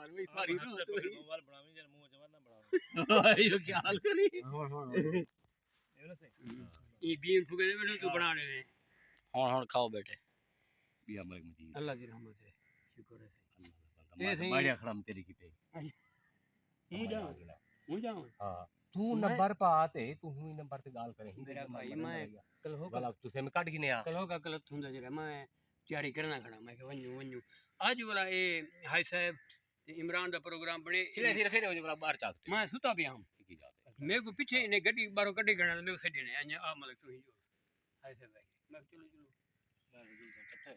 मार वही सारी ना तो मोबाइल बनावी जन मुंह जमा ना बनावे यो क्या हाल करी ये ना सही ये बीन फुके में तो बनाने में हाँ खाओ बेटे बिया मलिक मजीद अल्लाह की रहमत है शुक्र है अल्लाह बढ़िया खड़म तेरी की पे हूं जाऊं हां तू नंबर पा ते तू ही नंबर ते गाल करे मेरा भाई मैं कल होगा गलत तुसे में काट गिने आ कल होगा गलत हुंदा जरा मैं तैयारी करना खड़ा मैं के वन्नू आज वाला ये हाई साहब ते इमरान दा प्रोग्राम बने सिरे सिरे सिरे हो बाहर चलते मैं सुता पिया हूं की जाते मेरे को पीछे ने गड्डी बारो कड्डी गणा मेरे को सजने अन्य आ मतलब तू ही जो हाई साहब मैं चलो चलो मैं जुल तो कट्टे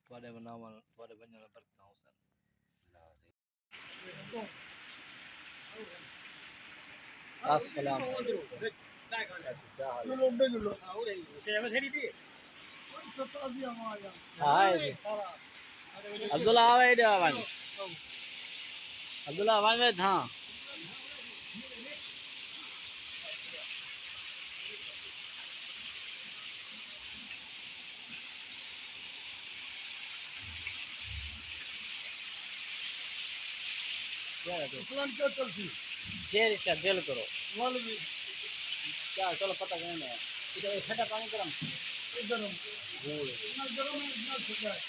वाडे बनावा वाडे बनना बरकत हो सर अस्सलाम हाय अब्दुल्ला आवे जावन अब्दुल्ला आवे था शेर इसका दिल करो क्या चलो पता नहीं है इधर ठंडा पानी गरम गरम गरम इतना ठंडा है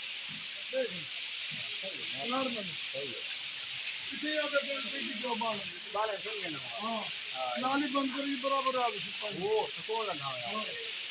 नॉर्मल सही है इसे अब की जो बाल है सही है ना हां नाली बंद करी बराबर आ वो तो लगा है